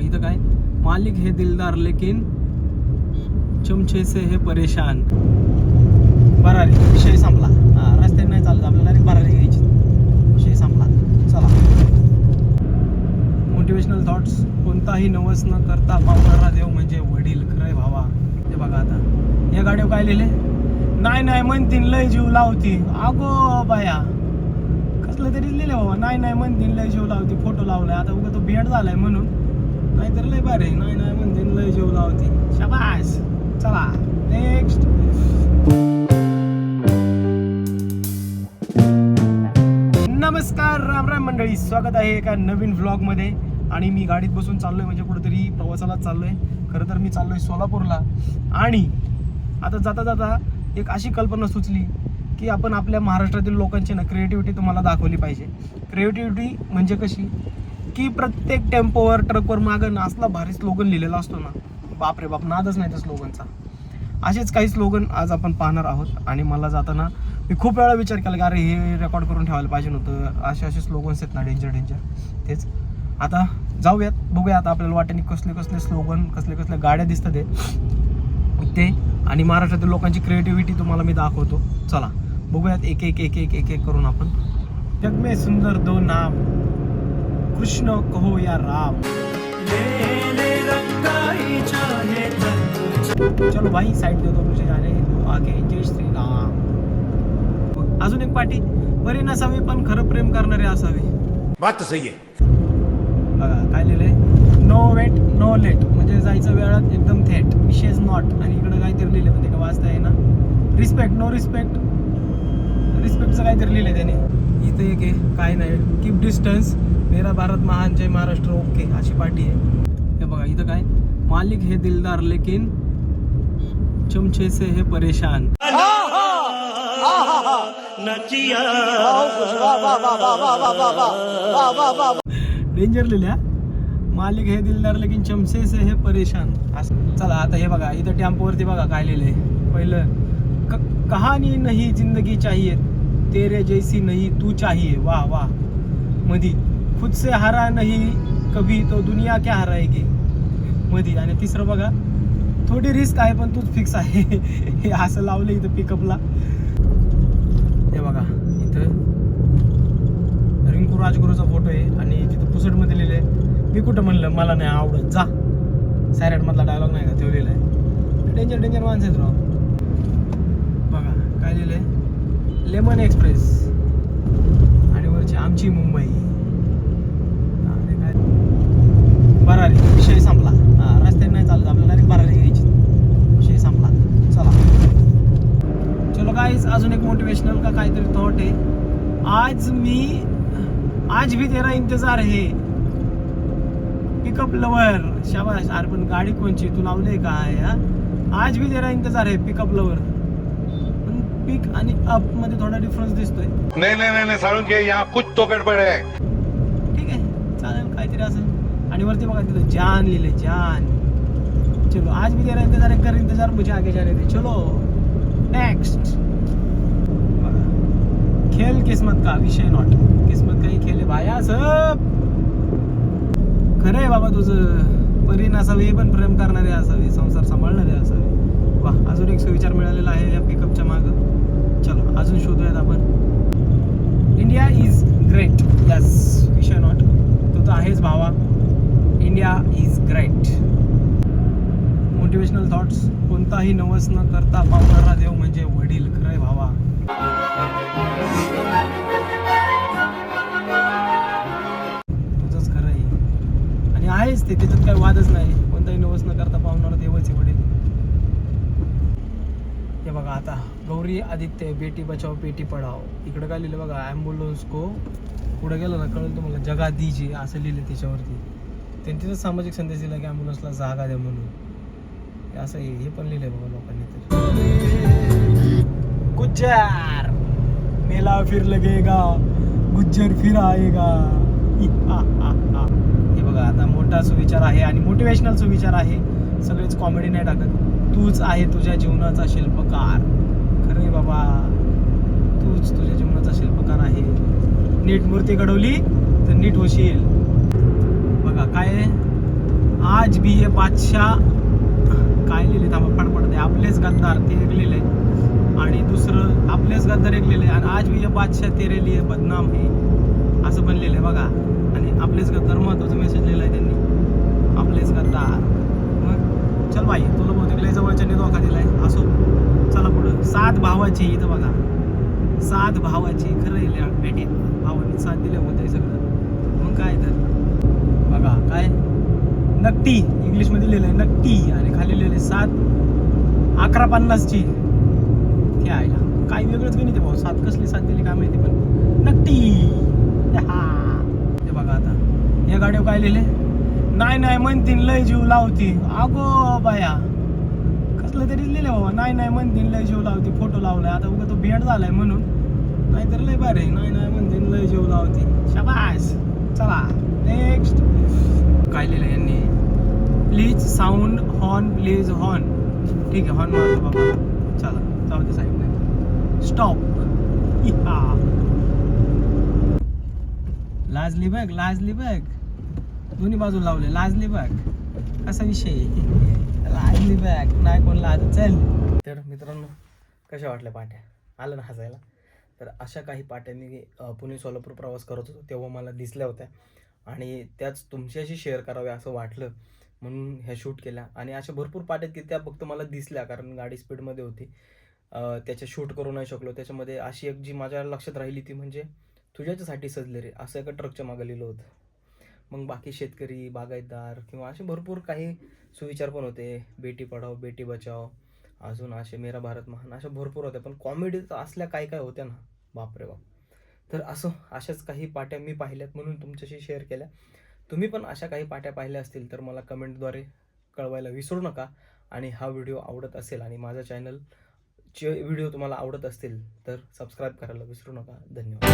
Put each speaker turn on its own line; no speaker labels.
इथं काय, मालिक है दिलदार लेकिन चमचे से है परेशान. बरारी विषय संपला. रस्त्याने नाही चालत आपल्याला, डायरेक्ट बरारी घ्यायची. विषय संपला. चला. Motivational thoughts. कोणताही नवस न करता पावणारा देव म्हणजे वडील. खरंय भावा. हे बघा आता या गाडीवर काय लिहिले, नाही नाही म्हणतीन लय जीव लावती. अगो बाया, कसलं तरी लिहिले बाबा, नाही नाही म्हणतीन लय जीव लावती. फोटो लावलाय आता, उगा तो भेट झालाय म्हणून. नाहीतर लय भारी, नाही नाही म्हणतीन लय जीव लावती. शाबास. चला नेक्स्ट. नमस्कार, राम राम मंडळी, स्वागत आहे एका नवीन व्लॉगमध्ये. आणि मी गाडीत बसून चाललोय, म्हणजे कुठेतरी प्रवासाला चाललोय. खरं तर मी चाललोय सोलापूरला. आणि आता जाता जाता एक अशी कल्पना सुचली की आपण आपल्या महाराष्ट्रातील लोकांची ना क्रिएटिव्हिटी तुम्हाला दाखवली पाहिजे. क्रिएटिव्हिटी म्हणजे कशी की प्रत्येक टेम्पोवर ट्रकवर मागं ना असला भारी स्लोगन लिहिलेला असतो ना, बापरे बाप, नादच नाही त्या स्लोगनचा. असेच काही स्लोगन आज आपण पाहणार आहोत. आणि मला जाताना मी खूप वेळा विचार केला की अरे हे रेकॉर्ड करून ठेवायला पाहिजे नव्हतं. असे स्लोगन्स आहेत ना, डेंजर. तेच आता जाऊयात, बघूया आता आपल्याला वाटेने कसले स्लोगन, कसल्या गाड्या दिसतात ते. आणि महाराष्ट्रातील लोकांची क्रिएटिव्हिटी तुम्हाला मी दाखवतो. चला बघूयात एक एक करून आपण. जग में सुंदर दो नाम, कृष्ण कहो या राम. चलो भाई साइड दे दो मुझे जाने दो आगे, जय श्री राम. अजून एक पाठी, बरी नसावी पण खरं प्रेम करणारे असावे.
बात तो सही आहे.
बघा काय लिहिलंय, नो वेट नो लेट, म्हणजे जायचं वेळात एकदम थेट, विशेष नॉट. आणि इकडे काहीतरी लिहिलं पण ते का वाचता आहे ना, रिस्पेक्ट नो रिस्पेक्ट, रिस्पेक्टचं काहीतरी लिहिलंय त्याने. इथे एक आहे काय नाही, कीप डिस्टन्स, मेरा भारत महान, जय महाराष्ट्र, ओके, अशी पाठी आहे. हे बघा इथं काय, मालिक है दिलदार लेकिन चमचे से है परेशान. डेंजर लिहिल्या, मालिक है दिलदार लेकिन चमचे से है परेशान. चला आता हे बघा इथं टेम्पोवरती बघा काय लिहिलंय. पहिलं, कहानी नहीं जिंदगी चाहिए, तेरे जैसी नहीं तू चाहिए. वाह वाह. मधी, खुद से हारा नहीं कभी तो दुनिया क्या हराएगी. मधी. आणि तिसरं बघा, थोडी रिस्क आहे पण तूच फिक्स आहे. हे असं लावलं इथं पिकअपला. हे बघा इथं रिंकू राजगुरूचा फोटो आहे. आणि तिथं पुसटमध्ये लिहिलंय, मी कुठं म्हणलं मला नाही आवडत, जा. सायरेट मधला डायलॉग नाही का, तो लिहिलाय. डेंजर माणसं आहेत राव. बघा काय लिहिलंय, लेमन एक्सप्रेस. आणि वरची आमची मुंबई. बरारी विषय संपला. रस्त्याने नाही चालत आपल्याला, डायरेक्ट बरारी घ्यायची. विषय संपला. चला. चलो गाइस, अजून एक मोटिवेशनल का काहीतरी थॉट आहे. आज भी तेरा इंतजार है, पिकअप लवर. शाबाश. अरे पण गाडी कोणची, तू लावले काय? आज भी तेरा इंतजार है, पिकअप लवर. पण पिक आणि अप मध्ये थोडा डिफरन्स दिसतोय.
नाही साळून घे, यहाँ कुछ तो गडबड आहे.
ठीक आहे, चालेल, काहीतरी असेल. आणि वरती बघा तिथं जान लिहिले, जान. चलो, आज भी तेरा इंतजार है, कर इंतजार मुझे आगे जाने दे. चलो नेक्स्ट. खेल किस्मत का, विषय नॉट. किस्मत काही खेळ आहे भाया सब. खरं आहे बाबा तुझं. परी नसावे पण प्रेम करणारे असावे, संसार सांभाळणारे असावे. वा, अजून एक सुविचार मिळालेला आहे या पिकअपच्या मागं. चलो अजून शोधूयात आपण. India is great. यस, विषय नॉट. तो तर आहेच भावा. India is great. Motivational thoughts. कोणताही नवस न करता पावणारा देव म्हणजे वडील. खरंय भावा. तुझंच खरं आहे. आणि आहेच ते, त्याच्यात काही वादच नाही. कोणताही नवस न करता पावणारा देवच आहे वडील. हे बघा आता, गौरी आदित्य, बेटी बचाओ बेटी पढाओ. इकडे काय लिहिलं बघा, ॲम्ब्युलन्स को, पुढे गेलं ना कळलं तुम्हाला, जगा दीजिए असं लिहिलं त्याच्यावरती. त्यांनी तिथं सामाजिक संदेश दिला की ॲम्ब्युलन्सला जागा द्या म्हणून. असं हे पण लिहिलंय बाबा लोकांनी तर. गुज्जर मेला फिर लगेगा, गुज्जर फिर आएगा. हे बघा आता मोठा सुविचार आहे आणि मोटिवेशनल सुविचार आहे. सगळेच कॉमेडी नाही टाकत. तूच आहे तुझ्या जीवनाचा शिल्पकार. खरे बाबा, तूच तुझ्या जीवनाचा शिल्पकार आहे. नीट मूर्ती घडवली तर नीट होशील. बघा काय, आज भी ये बादशाह काय लिहिले थांबा फडफडते आपलेच गद्दार ते एक लिहिले आणि दुसरं आपलेच गद्दार एक लिहिले आणि आज भी ये बादशाह तेरे लिए बदनाम है असं पण लिहिलंय बघा. आणि आपलेच गद्दार महत्वाचा मेसेज लिहिलाय त्यांनी आपलेच गद्दार. मग चल बाई तुला बहुतेक लय जवळच्याने धोका दिलाय असो चला पुढं. 7 भावाची इथं बघा 7 भावाची खरं भेटे भावांनी 7 दिले होते सगळं. मग काय तर बघा काय नक्की इंग्लिशमध्ये लिहिलंय नक्की आणि खाली लिहिलंय 7 11:50ची हे आयला काय वेगळंच गणित आहे भाऊ. 7 कसली 7 दिली काय माहिती पण नक्की. हे बघा आता या गाडीवर काय लिहिले नाही म्हणतीन लय जीव लावती. अगो बाया कसलं तरी लिहिले बाबा नाही म्हणतीन लय जीव लावती. फोटो लावलाय आता उगा तो भेट झालाय म्हणून नाहीतर लय बरे नाही म्हणतीन लय जीव लावती. शाबास. चला नेक्स्ट काय लिहिलं यांनी please sound horn please horn. ठीक आहे हॉर्न मारतो बाबा. चला जाऊ दे साईडने स्टॉप. लाजली बघ दोन्ही बाजू लावले लाजली बघ कसा विषय लाजली बघ नाही कोण लाज. चल तर मित्रांनो कशा वाटल्या पाट्या आलं ना हसायला. तर अशा काही पाट्या मी पुणे सोलापूर प्रवास करत होतो तेव्हा मला दिसल्या होत्या आणि त्याच तुमच्याशी शेअर कराव्या असं वाटलं म्हणून ह्या शूट केल्या. आणि अशा भरपूर पाट्या की त्या फक्त मला दिसल्या कारण गाडी स्पीडमध्ये होती त्याच्या शूट करू नाही शकलो. त्याच्यामध्ये अशी एक जी माझ्या लक्षात राहिली ती म्हणजे तुझ्याच्यासाठी सजले रे असं एका ट्रकच्या मागं लिहिलं होतं. मग बाकी शेतकरी बागायतदार किंवा असे भरपूर काही सुविचार पण होते. बेटी पढाओ बेटी बचाओ अजून असे मेरा भारत महान अशा भरपूर होत्या. पण कॉमेडी असल्या काय होत्या ना बापरे बाप. तर अशाच काही पाट्या मी पाहिल्यात म्हणून तुमच्याशी शेअर केल्या. तुम्ही पण अशा काही पाट्या पाहिल्या असतील तर मला कमेंटद्वारे कळवायला विसरू नका. आणि हा व्हिडिओ आवडत असेल आणि माझ्या चॅनलचे व्हिडिओ तुम्हाला आवडत असतील तर सबस्क्राईब करायला विसरू नका. धन्यवाद.